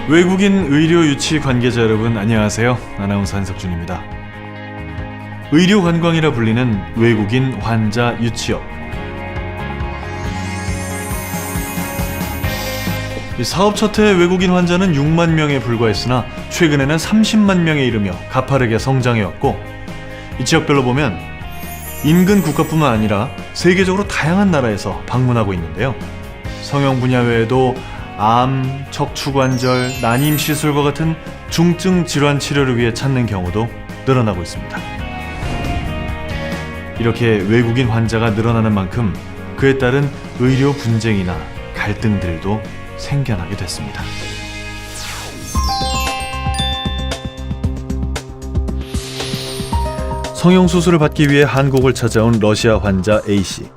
외국인 의료 유치 관계자 여러분 안녕하세요. 아나운서 한석준입니다. 의료 관광이라 불리는 외국인 환자 유치업. 사업 첫해 외국인 환자는 6만 명에 불과했으나 최근에는 30만 명에 이르며 가파르게 성장해왔고, 이 지역별로 보면 인근 국가뿐만 아니라 세계적으로 다양한 나라에서 방문하고 있는데요. 성형 분야 외에도 암, 척추관절, 난임시술과 같은 중증 질환 치료를 위해 찾는 경우도 늘어나고 있습니다. 이렇게 외국인 환자가 늘어나는 만큼 그에 따른 의료 분쟁이나 갈등들도 생겨나게 됐습니다. 성형수술을 받기 위해 한국을 찾아온 러시아 환자 A씨.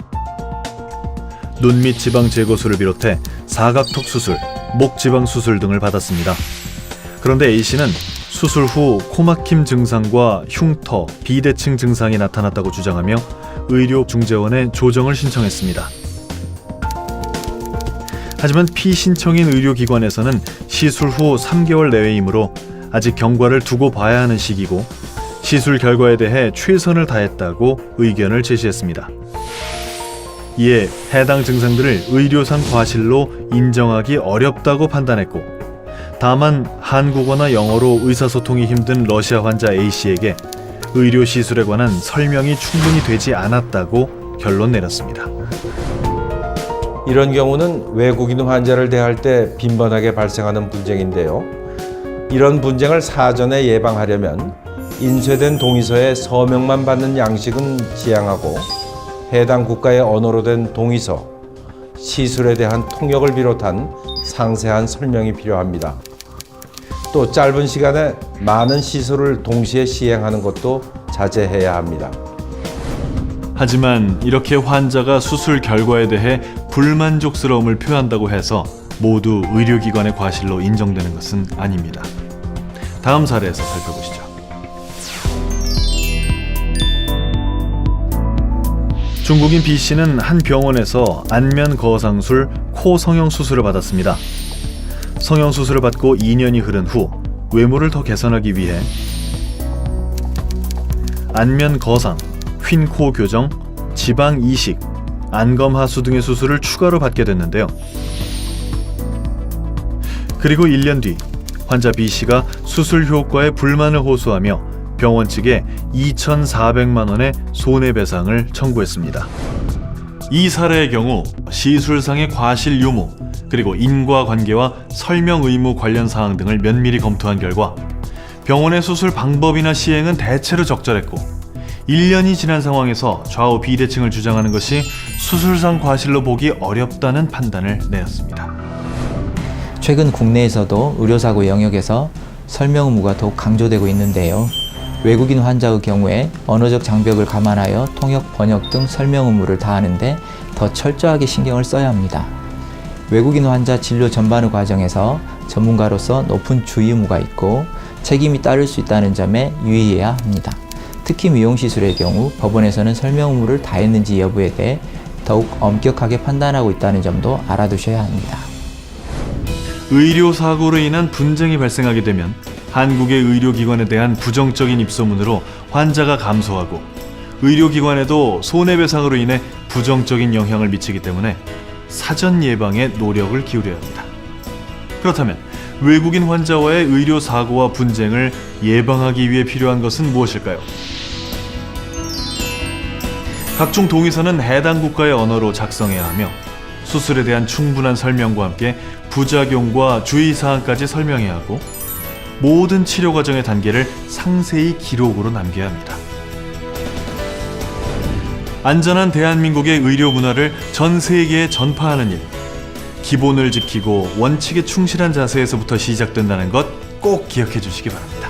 눈 및 지방 제거술을 비롯해 사각턱 수술, 목 지방 수술 등을 받았습니다. 그런데 A씨는 수술 후 코막힘 증상과 흉터, 비대칭 증상이 나타났다고 주장하며 의료중재원에 조정을 신청했습니다. 하지만 피신청인 의료기관에서는 시술 후 3개월 내외이므로 아직 경과를 두고 봐야 하는 시기고, 시술 결과에 대해 최선을 다했다고 의견을 제시했습니다. 이에 해당 증상들을 의료상 과실로 인정하기 어렵다고 판단했고, 다만 한국어나 영어로 의사소통이 힘든 러시아 환자 A씨에게 의료 시술에 관한 설명이 충분히 되지 않았다고 결론 내렸습니다. 이런 경우는 외국인 환자를 대할 때 빈번하게 발생하는 분쟁인데요. 이런 분쟁을 사전에 예방하려면 인쇄된 동의서에 서명만 받는 양식은 지양하고, 해당 국가의 언어로 된 동의서, 시술에 대한 통역을 비롯한 상세한 설명이 필요합니다. 또 짧은 시간에 많은 시술을 동시에 시행하는 것도 자제해야 합니다. 하지만 이렇게 환자가 수술 결과에 대해 불만족스러움을 표한다고 해서 모두 의료기관의 과실로 인정되는 것은 아닙니다. 다음 사례에서 살펴보시죠. 중국인 B씨는 한 병원에서 안면 거상술 코 성형 수술을 받았습니다. 성형 수술을 받고 2년이 흐른 후 외모를 더 개선하기 위해 안면 거상, 휜 코 교정, 지방 이식, 안검 하수 등의 수술을 추가로 받게 됐는데요. 그리고 1년 뒤 환자 B씨가 수술 효과에 불만을 호소하며 병원 측에 2,400만 원의 손해배상을 청구했습니다. 이 사례의 경우 시술상의 과실 유무, 그리고 인과관계와 설명 의무 관련 사항 등을 면밀히 검토한 결과 병원의 수술 방법이나 시행은 대체로 적절했고, 1년이 지난 상황에서 좌우 비대칭을 주장하는 것이 수술상 과실로 보기 어렵다는 판단을 내렸습니다. 최근 국내에서도 의료사고 영역에서 설명 의무가 더욱 강조되고 있는데요. 외국인 환자의 경우에 언어적 장벽을 감안하여 통역, 번역 등 설명 의무를 다하는데 더 철저하게 신경을 써야 합니다. 외국인 환자 진료 전반의 과정에서 전문가로서 높은 주의 의무가 있고 책임이 따를 수 있다는 점에 유의해야 합니다. 특히 미용시술의 경우 법원에서는 설명 의무를 다했는지 여부에 대해 더욱 엄격하게 판단하고 있다는 점도 알아두셔야 합니다. 의료사고로 인한 분쟁이 발생하게 되면 한국의 의료기관에 대한 부정적인 입소문으로 환자가 감소하고, 의료기관에도 손해배상으로 인해 부정적인 영향을 미치기 때문에 사전 예방에 노력을 기울여야 합니다. 그렇다면 외국인 환자와의 의료사고와 분쟁을 예방하기 위해 필요한 것은 무엇일까요? 각종 동의서는 해당 국가의 언어로 작성해야 하며, 수술에 대한 충분한 설명과 함께 부작용과 주의사항까지 설명해야 하고, 모든 치료 과정의 단계를 상세히 기록으로 남겨야 합니다. 안전한 대한민국의 의료 문화를 전 세계에 전파하는 일, 기본을 지키고 원칙에 충실한 자세에서부터 시작된다는 것 꼭 기억해 주시기 바랍니다.